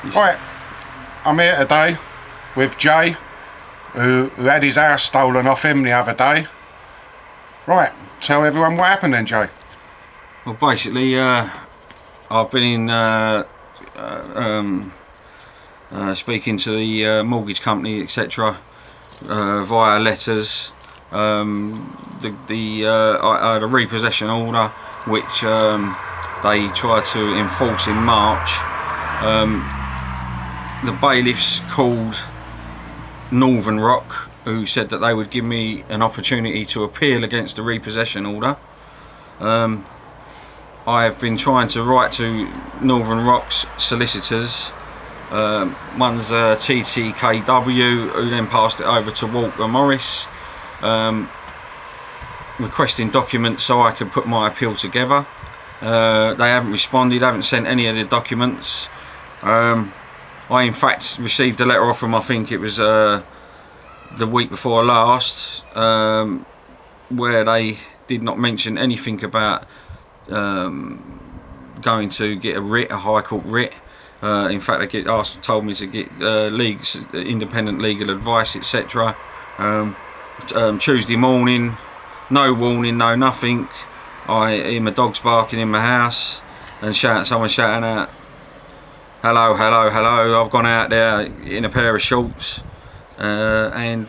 Right, I'm here today with Jay, who had his house stolen off him the other day. Right, tell everyone what happened then, Jay. Well, basically, I've been in speaking to the mortgage company, etc., via letters. I had a repossession order which they tried to enforce in March. The bailiffs called Northern Rock, who said that they would give me an opportunity to appeal against the repossession order. I have been trying to write to Northern Rock's solicitors. One's TTKW, who then passed it over to Walker Morris, requesting documents so I could put my appeal together. They haven't responded, haven't sent any of the documents. I in fact received a letter off them, I think it was the week before last, where they did not mention anything about going to get a High Court writ. In fact, they told me to get independent legal advice, etc. Tuesday morning, no warning, no nothing. I hear my dogs barking in my house and someone shouting out, "Hello, hello, hello." I've gone out there in a pair of shorts, and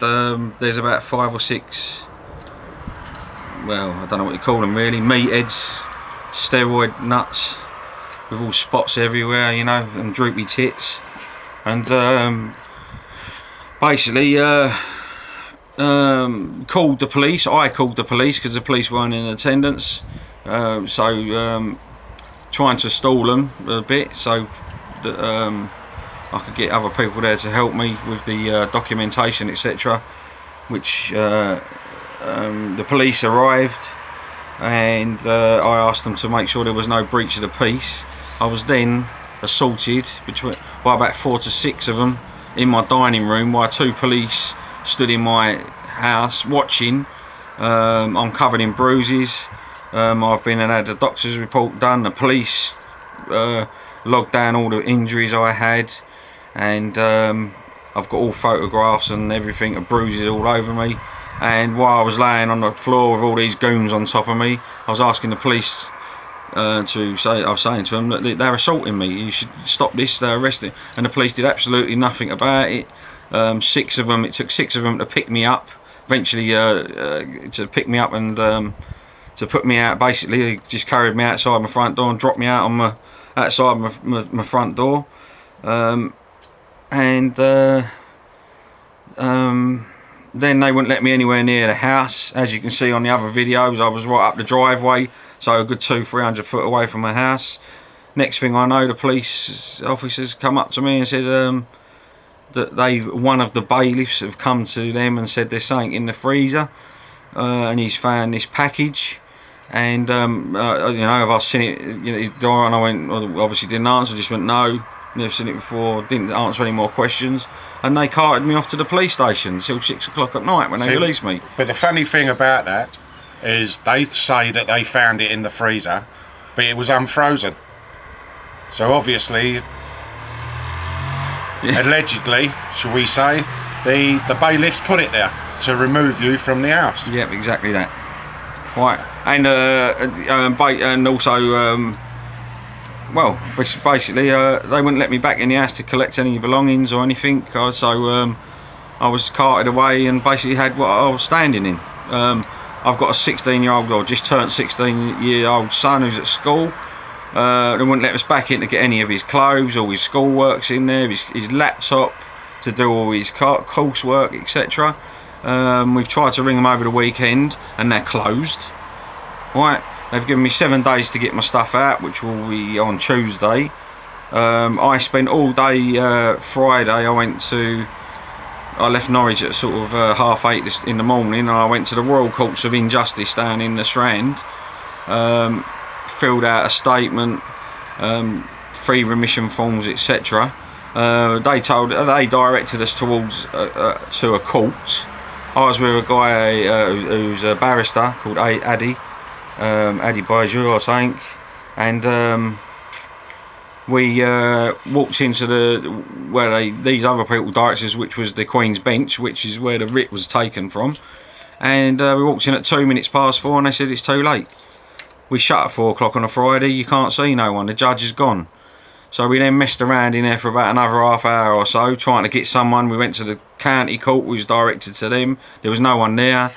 there's about 5 or 6, well, I don't know what you call them really, meatheads, steroid nuts, with all spots everywhere, you know, and droopy tits, and basically called the police. I called the police because the police weren't in attendance, so trying to stall them a bit so that I could get other people there to help me with the documentation, etc. Which the police arrived, and I asked them to make sure there was no breach of the peace. I was then assaulted by about 4 to 6 of them in my dining room, while 2 police stood in my house watching. I'm covered in bruises. I've been and had a doctor's report done. The police logged down all the injuries I had, and I've got all photographs and everything of bruises all over me. And while I was laying on the floor with all these goons on top of me, I was asking the police I was saying to them that they're assaulting me, you should stop this, they're arresting. And the police did absolutely nothing about it. It took 6 of them to pick me up, eventually to pick me up and to put me out. Basically, they just carried me outside my front door and dropped me out on outside my front door. Then they wouldn't let me anywhere near the house. As you can see on the other videos, I was right up the driveway, so a good 200-300 foot away from my house. Next thing I know, the police officers come up to me and said that one of the bailiffs have come to them and said there's something in the freezer, and he's found this package, and you know, have I seen it? You know, and I went, well, obviously didn't answer, just went no, never seen it before, didn't answer any more questions, and they carted me off to the police station until 6 o'clock at night when they released me. But the funny thing about that is they say that they found it in the freezer, but it was unfrozen. So obviously, allegedly, shall we say, the bailiffs put it there to remove you from the house. Yep, exactly that. Right, and also, well, basically, they wouldn't let me back in the house to collect any belongings or anything. So I was carted away and basically had what I was standing in. I've got a 16-year-old, or just turned 16-year-old son who's at school. They wouldn't let us back in to get any of his clothes, all his schoolwork's in there, his laptop to do all his coursework, etc. We've tried to ring them over the weekend and they're closed. Right, they've given me 7 days to get my stuff out, which will be on Tuesday. I spent all day Friday. I left Norwich at sort of 8:30 in the morning, and I went to the Royal Courts of Injustice down in the Strand. Filled out a statement, 3 remission forms, etc. They directed us towards to a court. I was with a guy who's a barrister called Addy Baiju, I think, and we walked into these other people directors, which was the Queen's Bench, which is where the writ was taken from, and we walked in at 4:02, and they said it's too late. We shut at 4 o'clock on a Friday. You can't see no one. The judge is gone. So we then messed around in there for about another half hour or so, trying to get someone. We went to the county court. We was directed to them. There was no one there.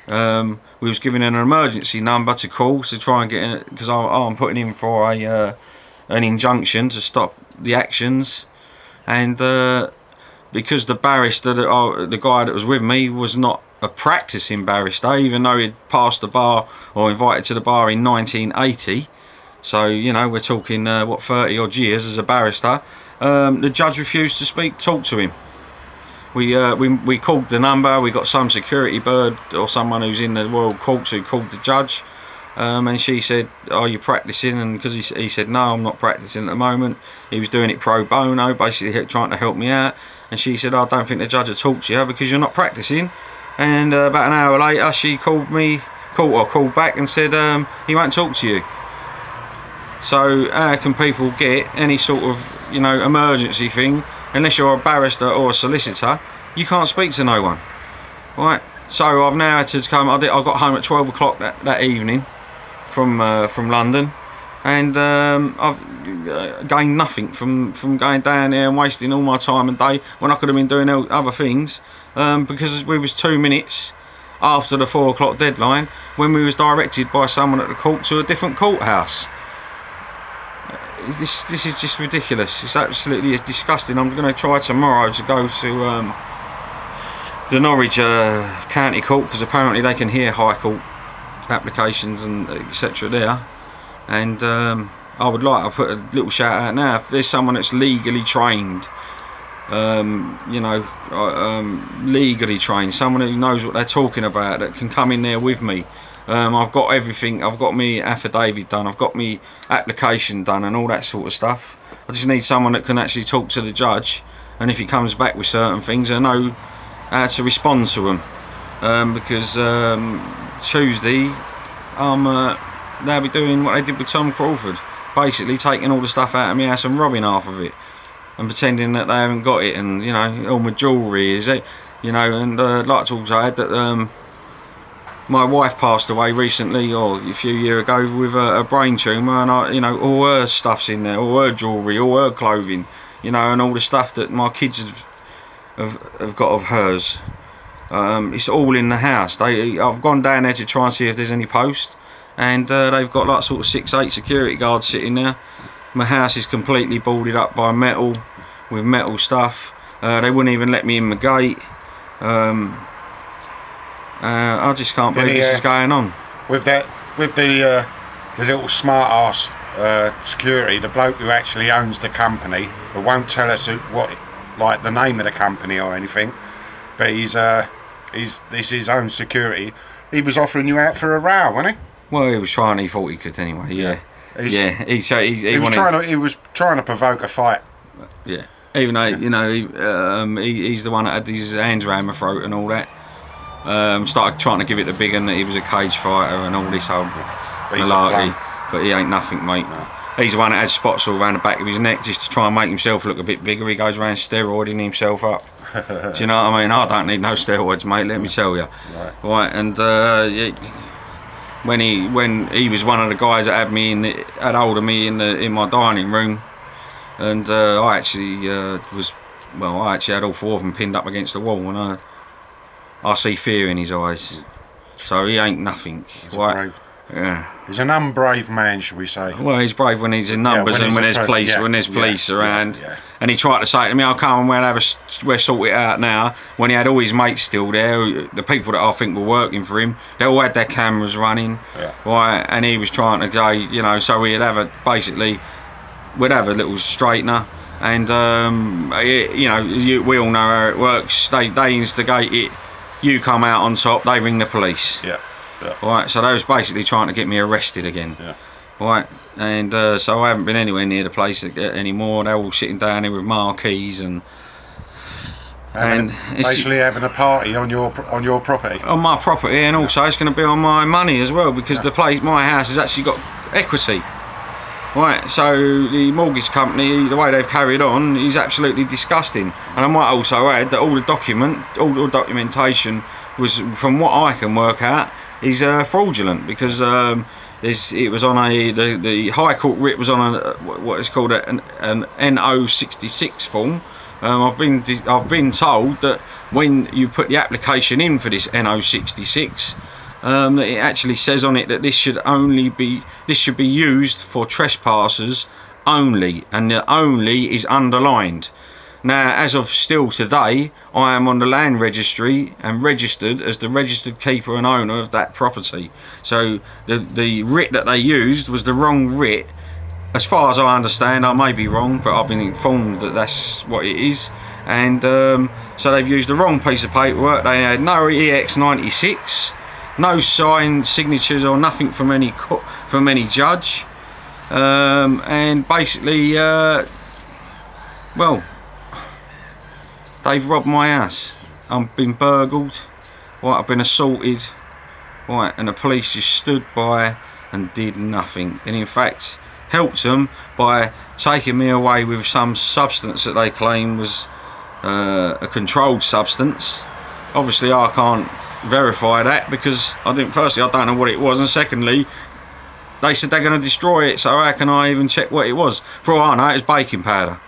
We was given an emergency number to call to try and get it, because I'm putting in for an injunction to stop the actions, and because the barrister, the guy that was with me, was not a practicing barrister, even though he'd passed the bar or invited to the bar in 1980. So, you know, we're talking, 30 odd years as a barrister. The judge refused to talk to him. We called the number, we got some security bird or someone who's in the Royal Courts who called the judge, and she said, are you practicing? And because he said, no, I'm not practicing at the moment. He was doing it pro bono, basically trying to help me out. And she said, I don't think the judge will talk to you because you're not practicing. And about an hour later, she called back and said, he won't talk to you. So how can people get any sort of, you know, emergency thing, unless you're a barrister or a solicitor? You can't speak to no one, right? So I've now had to come. I got home at 12 o'clock that evening from London, and I've gained nothing from going down there and wasting all my time and day when I could have been doing other things, because we was 2 minutes after the 4 o'clock deadline when we was directed by someone at the court to a different courthouse. This is just ridiculous. It's absolutely disgusting. I'm going to try tomorrow to go to the Norwich County Court, because apparently they can hear High Court applications and etc. there. And I would like to put a little shout out now. If there's someone that's legally trained, legally trained, someone who knows what they're talking about, that can come in there with me. I've got everything. I've got me affidavit done. I've got me application done and all that sort of stuff. I just need someone that can actually talk to the judge, and if he comes back with certain things, I know how to respond to them. Because Tuesday, they'll be doing what they did with Tom Crawford, basically taking all the stuff out of my house and robbing half of it, and pretending that they haven't got it, and you know, all my jewellery is it, you know. And I'd like to also add that my wife passed away recently, or a few years ago, with a brain tumour, and you know, all her stuff's in there, all her jewellery, all her clothing, you know, and all the stuff that my kids have got of hers. It's all in the house. I've gone down there to try and see if there's any post, and they've got like sort of 6-8 security guards sitting there. My house is completely boarded up by metal, with metal stuff. They wouldn't even let me in the gate. I just can't believe this is going on. With the little smart ass security, the bloke who actually owns the company, but won't tell us like the name of the company or anything, but he's his own security. He was offering you out for a row, wasn't he? Well, he was trying. He thought he could anyway. Yeah. He was trying to provoke a fight. Yeah. Even though you know he's the one that had his hands around my throat and all that. Started trying to give it the big one that he was a cage fighter and all this whole malarkey, but he ain't nothing, mate. No. He's the one that had spots all around the back of his neck just to try and make himself look a bit bigger. He goes around steroiding himself up. Do you know what I mean? I don't need no steroids, mate, let me tell you. Right, and when he was one of the guys that had hold of me in my dining room, and I actually had all 4 of them pinned up against the wall, and I see fear in his eyes. So he ain't nothing. Right? Yeah. He's an unbrave man, shall we say? Well, he's brave when he's in numbers, and when there's police around. Yeah. And he tried to say to me, "I'll come and we'll sort it out now." When he had all his mates still there, the people that I think were working for him, they all had their cameras running. Yeah. Right, and he was trying to go, you know, so we'd have a little straightener. And we all know how it works. They instigate it. You come out on top, they ring the police. Yeah. Right, so they was basically trying to get me arrested again. Yeah. Right, and so I haven't been anywhere near the place anymore. They're all sitting down here with marquees and basically having a party on your property. On my property, and also it's going to be on my money as well, because my house has actually got equity. Right, so the mortgage company, the way they've carried on is absolutely disgusting. And I might also add that all the documentation was, from what I can work out, is fraudulent, because it was on the High Court writ was on what is called an NO66 form. I've been told that when you put the application in for this NO66, that it actually says on it that this should be used for trespassers only, and the "only" is underlined. Now, as of still today, I am on the land registry and registered as the registered keeper and owner of that property. So the writ that they used was the wrong writ. As far as I understand, I may be wrong, but I've been informed that that's what it is. And so they've used the wrong piece of paperwork. They had no EX96, no signed signatures or nothing from any judge, and basically, well, they've robbed my house. I've been burgled, right, I've been assaulted, right, and the police just stood by and did nothing, and in fact helped them by taking me away with some substance that they claim was a controlled substance. Obviously I can't verify that, because firstly I don't know what it was, and secondly they said they're going to destroy it, so how can I even check what it was? For all I know, it was baking powder.